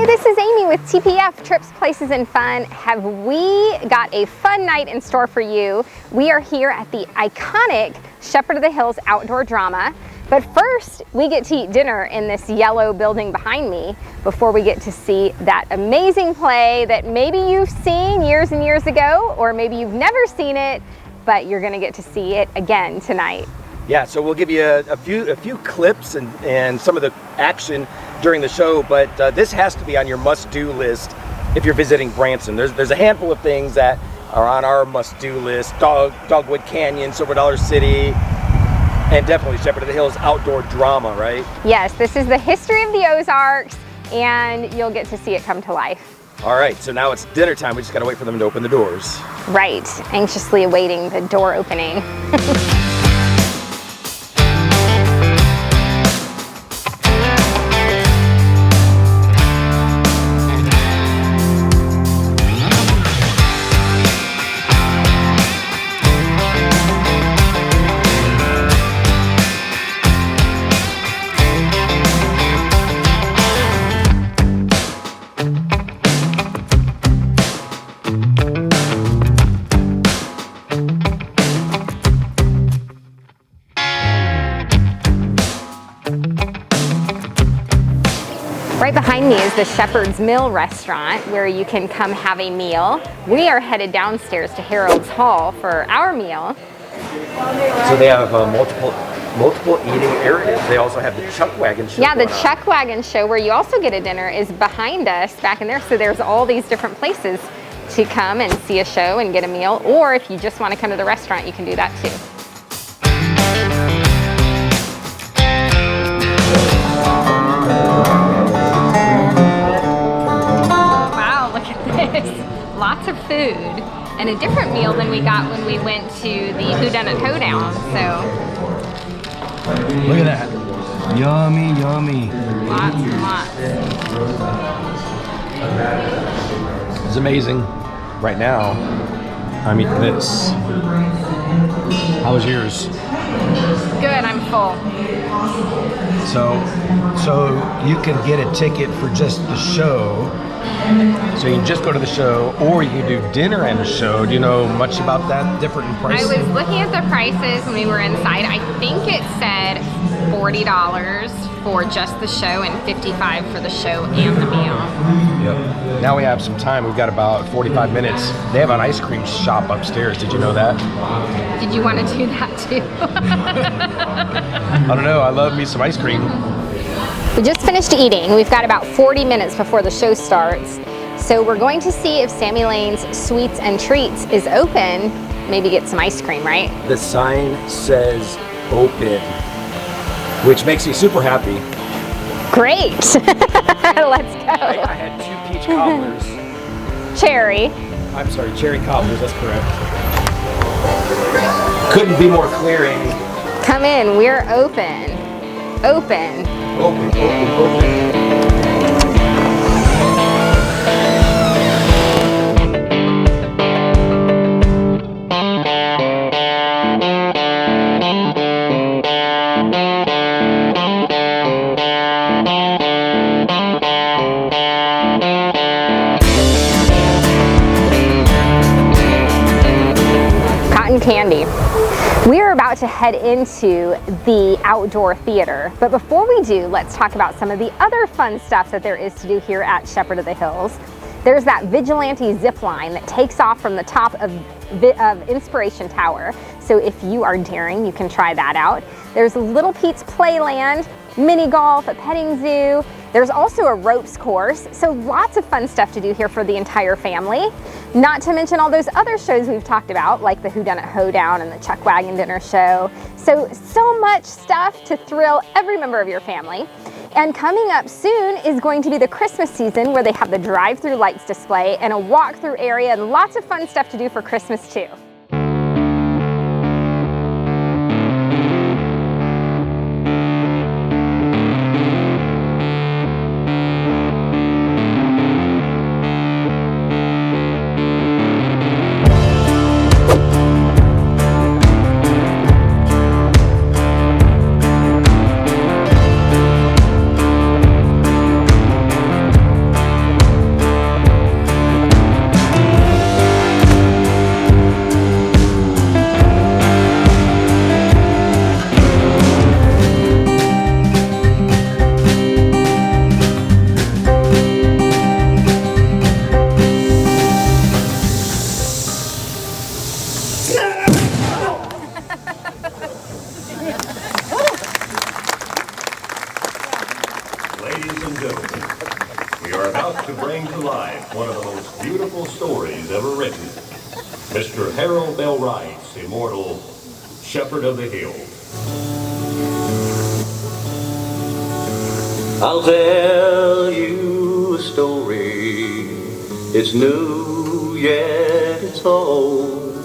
Hi, this is Amy with TPF, Trips, Places, and Fun. Have we got a fun night in store for you? We are here at the iconic Shepherd of the Hills Outdoor Drama. But first, we get to eat dinner in this yellow building behind me before we get to see that amazing play that maybe you've seen years and years ago, or maybe you've never seen it, but you're gonna get to see it again tonight. Yeah, so we'll give you a few clips and some of the action during the show, but this has to be on your must-do list if you're visiting Branson. There's a handful of things that are on our must-do list: Dogwood Canyon, Silver Dollar City, and definitely Shepherd of the Hills Outdoor Drama, right? Yes, this is the history of the Ozarks, and you'll get to see it come to life. All right, so now it's dinner time. We just gotta wait for them to open the doors. Right, anxiously awaiting the door opening. Right behind me is the Shepherd's Mill restaurant where you can come have a meal. We are headed downstairs to Harold's Hall for our meal. So they have multiple eating areas. They also have the Chuck Wagon show. Yeah, the Chuck Wagon show where you also get a dinner is behind us back in there. So there's all these different places to come and see a show and get a meal. Or if you just want to come to the restaurant, you can do that too. Lots of food and a different meal than we got when we went to the Whodunit Hoedown. So look at that. Yummy, yummy. Lots and lots. It's amazing. Right now, I'm eating this. How was yours? Good, I'm full. So you can get a ticket for just the show. So you can just go to the show, or you can do dinner and a show. Do you know much about that? Different in price? I was looking at the prices when we were inside. I think it said $40 for just the show and $55 for the show and the meal. Yep. Now we have some time. We've got about 45 minutes. They have an ice cream shop upstairs. Did you know that? Did you want to do that too? I don't know. I love me some ice cream. We just finished eating. We've got about 40 minutes before the show starts. So we're going to see if Sammy Lanes Sweets and Treats is open. Maybe get some ice cream, right? The sign says open, which makes me super happy. Great. Let's go. I had 2 peach cobblers. Cherry. I'm sorry, cherry cobblers, that's correct. Couldn't be more clear, Amy. Come in, we're open. Open. Open, open, open. Cotton candy. We are about to head into the outdoor theater, but before we do, let's talk about some of the other fun stuff that there is to do here at Shepherd of the Hills. There's that vigilante zip line that takes off from the top of Inspiration Tower. So if you are daring, you can try that out. There's Little Pete's Playland, mini golf, a petting zoo. There's also a ropes course. So lots of fun stuff to do here for the entire family. Not to mention all those other shows we've talked about, like the Whodunit Hoedown and the Chuck Wagon Dinner Show. So much stuff to thrill every member of your family. And coming up soon is going to be the Christmas season, where they have the drive-through lights display and a walk-through area and lots of fun stuff to do for Christmas too. about to bring to life one of the most beautiful stories ever written. Mr. Harold Bell Wright's immortal Shepherd of the Hills. I'll tell you a story. It's new, yet it's old.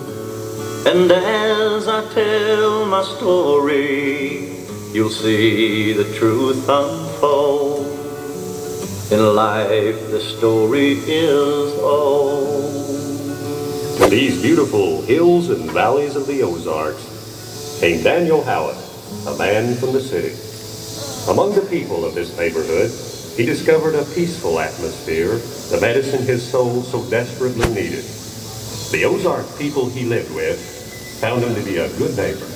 And as I tell my story, you'll see the truth unfold. In life, the story is old. To these beautiful hills and valleys of the Ozarks came Daniel Howard, a man from the city. Among the people of this neighborhood, he discovered a peaceful atmosphere, the medicine his soul so desperately needed. The Ozark people he lived with found him to be a good neighbor.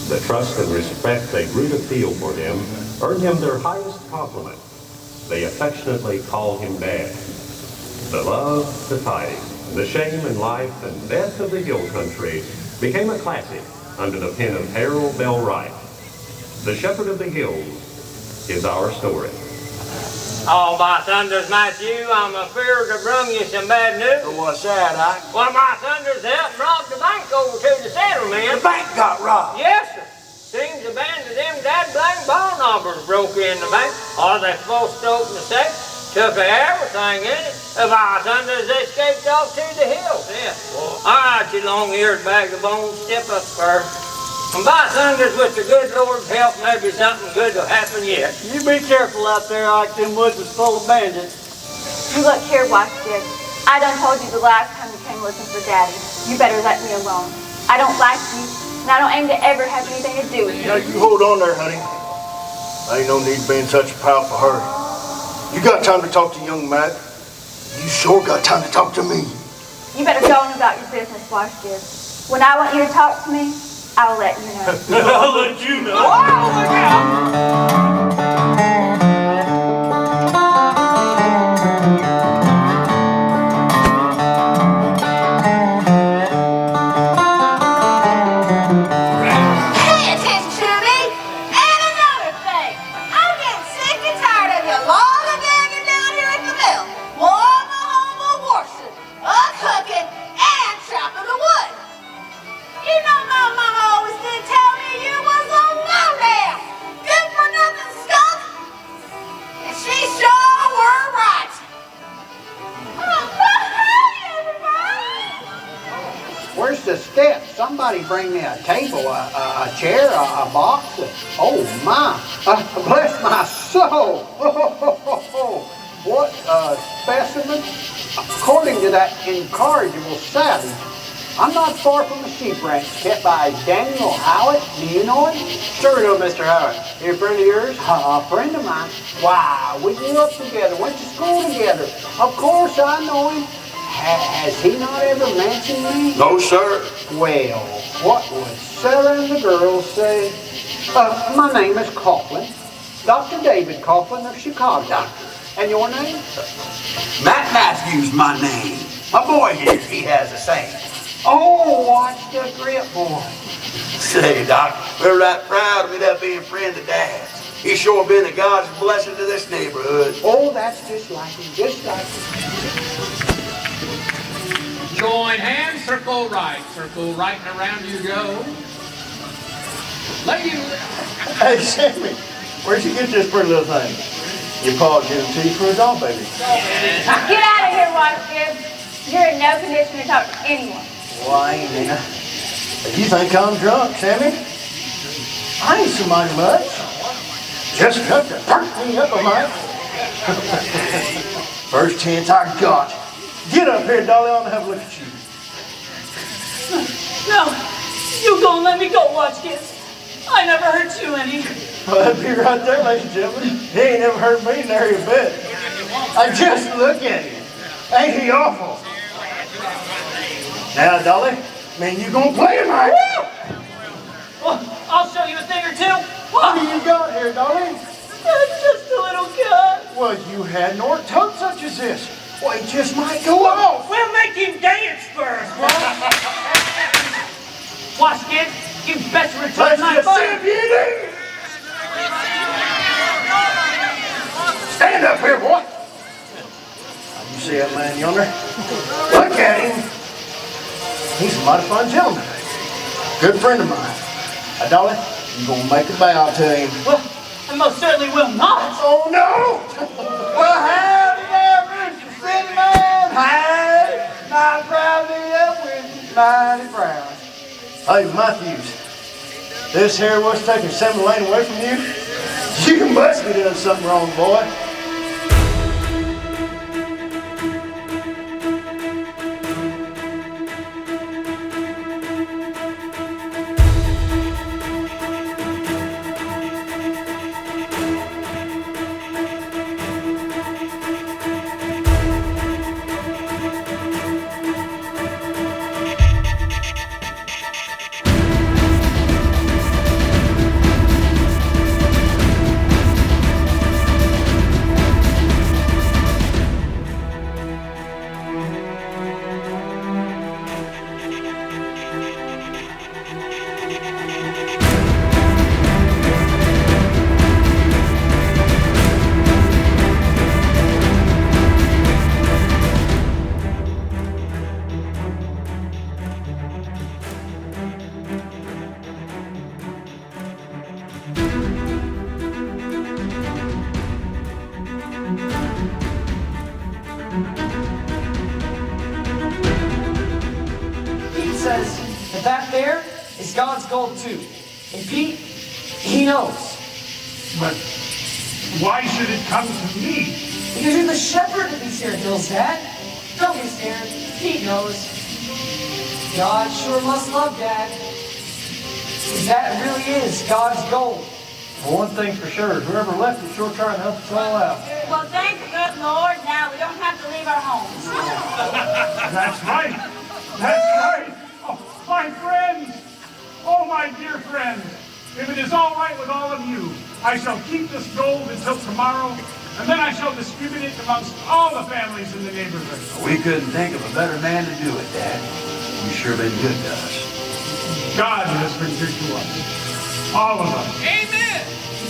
The trust and respect they grew to feel for him earned him their highest compliment. They affectionately called him Dad. The love, the fighting, the shame and life and death of the hill country became a classic under the pen of Harold Bell Wright. The Shepherd of the Hills is our story. Oh, by thunders, Matthew, I'm afeard to bring you some bad news. What's that, Ike? Well, my thunders, they up and robbed the bank over to the settlement. The bank got robbed. Yes, sir. Seems a band of them dad-blang ball knobbers broke in the bank. Or they supposed to open the safe, took everything in it. By thunders, they escaped off to the hills. Yeah. All right, you long-eared bag of bones, step up first. And by thunders, with the good Lord's help, maybe something good will happen yet. You be careful out there, Ike. Them woods is full of bandits. Look here, Watchkid. I done told you the last time you came looking for Daddy. You better let me alone. I don't like you, and I don't aim to ever have anything to do with you. Now, you hold on there, honey. Ain't no need being such a powerful hurry. You got time to talk to young Matt. You sure got time to talk to me. You better go on about your business, Watchkid. When I want you to talk to me, I'll let you know. I'll let you know. Oh, look out! Pay attention to me. And another thing. I'm getting sick and tired of you lollygagging down here at the mill. One the humble washing, cooking, and chopping the wood. You know my mama always did tell me you was a lowdown, good for nothing skunk. And she sure were right. Oh, hey, everybody. Where's the steps? Somebody bring me a table, a chair, a box. Oh my! Bless my soul! What a specimen! According to that incorrigible savage, I'm not far from the sheep ranch kept by Daniel Howard. Do you know him? Sure we know Mr. Howard. He a friend of yours? A friend of mine. Wow, we grew up together, went to school together. Of course I know him. Has he not ever mentioned me? No, sir. Well, what would Sarah and the girls say? My name is Coughlin. Dr. David Coughlin of Chicago. And your name? Matt Matthews, my name. My boy here, he has the same. Oh, watch the grip, boy. Say, Doc, we're right proud of me that being friend of Dad's. He's sure been a God's blessing to this neighborhood. Oh, that's just like him, just like him. Join hands, circle right, and around you go. Lady. Hey, Sammy, where'd you get this pretty little thing? Your pa gave it to you for a doll baby. Get out of here, Watchkid. You're in no condition to talk to anyone. Why, ain't Nina? You think I'm drunk, Sammy? I ain't so mighty much. Just enough to perk me up a mite. First chance I got. Get up here, Dolly. I want to have a look at you. No, you gonna let me go, Watchkid. I never hurt you any. Well, that'd be right there, ladies and gentlemen. He ain't never hurt me nary a bit. I just look at him. Ain't he awful? Now, Dolly, man, you gonna play him right? Well, I'll show you a thing or two. What do you got here, Dolly? Just a little gun. Well, you had nor tongue such as this. Why, it just might go off. We'll make him dance first. Watchkid, you best return my fire. Stand up here, boy. see that man yonder? Look at him. He's a mighty fine gentleman. Good friend of mine. Now, Dolly, you gonna make a bow to him? Well, I most certainly will not. Oh, no! Well, howdy there, Mr. City Man. Howdy. Mighty proud to be up with you. Mighty proud. Hey, Matthews, this here was taking Sammy Lanes away from you? You must be doing something wrong, boy. Says that there is God's gold too. And Pete, he knows. But why should it come to me? Because you're the shepherd of these here hills, Dad. Don't be scared. Pete knows. God sure must love Dad. Because that really is God's gold. Well, one thing's for sure, whoever left it sure trying to help us all out. Well, thank the good Lord, now we don't have to leave our homes. That's right. That's right. Oh, my friends. Oh, my dear friends. If it is all right with all of you, I shall keep this gold until tomorrow, and then I shall distribute it amongst all the families in the neighborhood. We couldn't think of a better man to do it, Dad. You've sure been good to us. God has been good to us. All of us. Amen.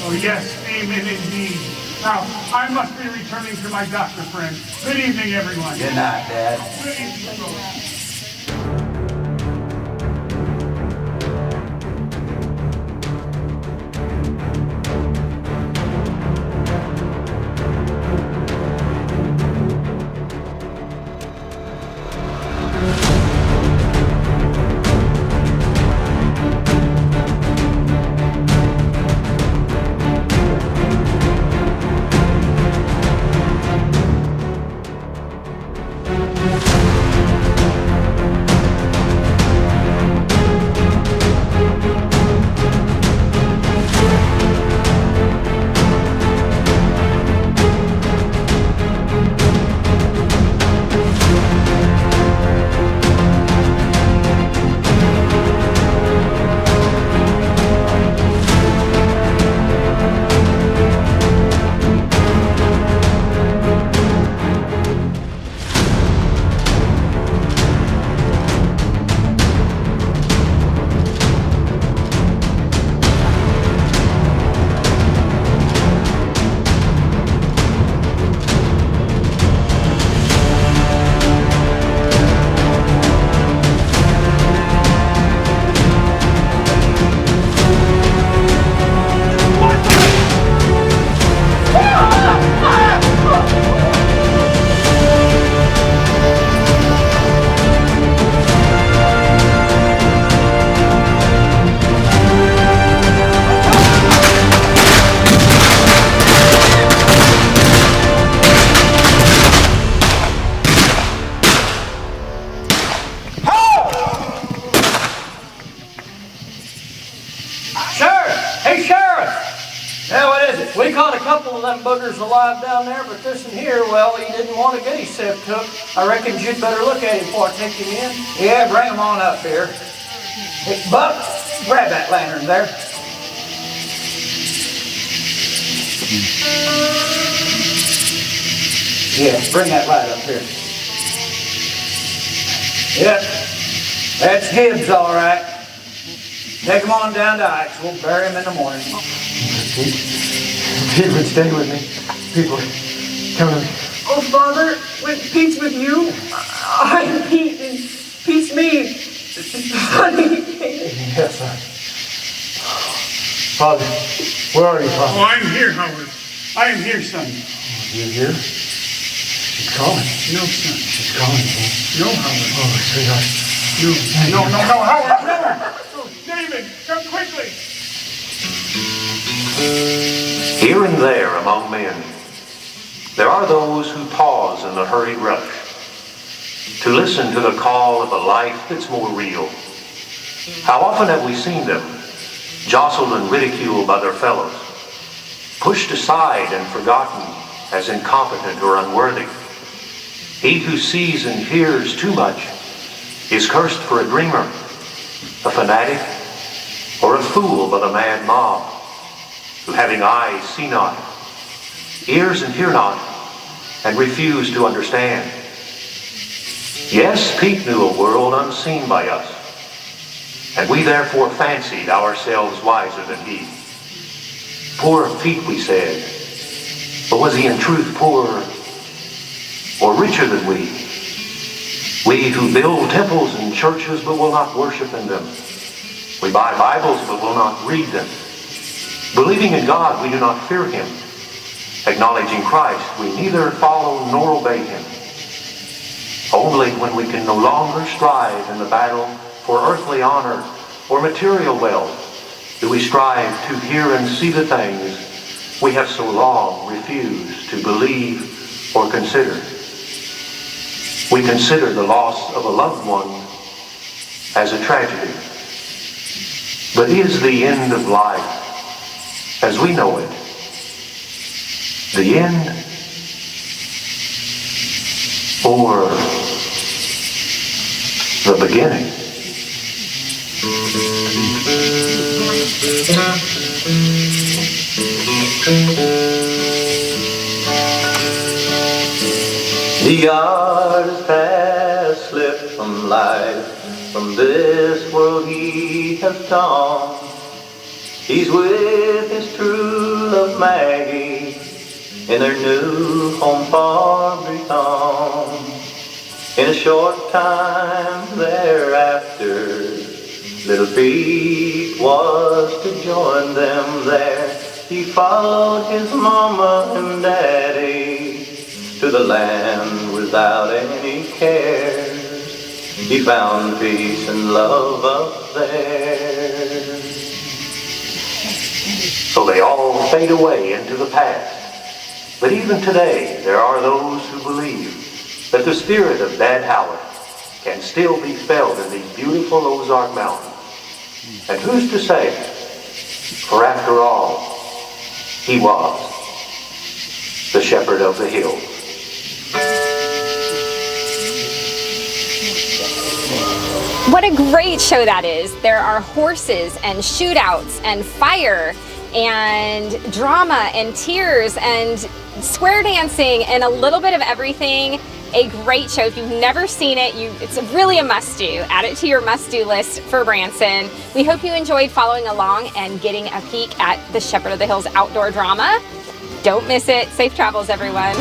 Oh, yes, amen indeed. Now, I must be returning to my doctor friend. Good evening, everyone. Good night, Dad. Good evening. We caught a couple of them boogers alive down there, but this one here, well, he didn't want to get himself took. I reckon you'd better look at him before I take him in. Yeah, bring him on up here. Hey, Buck, grab that lantern there. Yeah, bring that light up here. Yep, that's Gibbs, all right. Take him on down to Ike's. We'll bury him in the morning. Pete would stay with me. People, come to me. Oh, Father, Pete's with you? I'm Pete, and Pete's me. Honey. Yes, son. Father, where are you, Father? Oh, I'm here, Howard. I am here, son. You're here? She's calling. No, son. She's calling. No, Howard. Oh, sweetheart. No, Howard, never. Oh, David, come quickly. Here and there among men, there are those who pause in the hurried rush to listen to the call of a life that's more real. How often have we seen them jostled and ridiculed by their fellows, pushed aside and forgotten as incompetent or unworthy? He who sees and hears too much is cursed for a dreamer, a fanatic, or a fool by the mad mob, who having eyes see not, ears and hear not, and refuse to understand. Yes, Pete knew a world unseen by us, and we therefore fancied ourselves wiser than he. Poor Pete, we said, but was he in truth poorer or richer than we? We who build temples and churches but will not worship in them. We buy Bibles but will not read them. Believing in God, we do not fear him. Acknowledging Christ, we neither follow nor obey him. Only when we can no longer strive in the battle for earthly honor or material wealth do we strive to hear and see the things we have so long refused to believe or consider. We consider the loss of a loved one as a tragedy. But is the end of life, as we know it, the end, or the beginning? The artist has slipped from life, from this world he has gone. He's with his true love Maggie in their new home far Breton. In a short time thereafter, little Pete was to join them there. He followed his mama and daddy to the land without any cares. He found peace and love up there. So they all fade away into the past. But even today, there are those who believe that the spirit of Dad Howard can still be felt in these beautiful Ozark Mountains. And who's to say? For after all, he was the shepherd of the hills. What a great show that is. There are horses and shootouts and fire and drama and tears and square dancing and a little bit of everything. A great show. If you've never seen it, it's really a must-do. Add it to your must-do list for Branson. We hope you enjoyed following along and getting a peek at the Shepherd of the Hills outdoor drama. Don't miss it. Safe travels, everyone.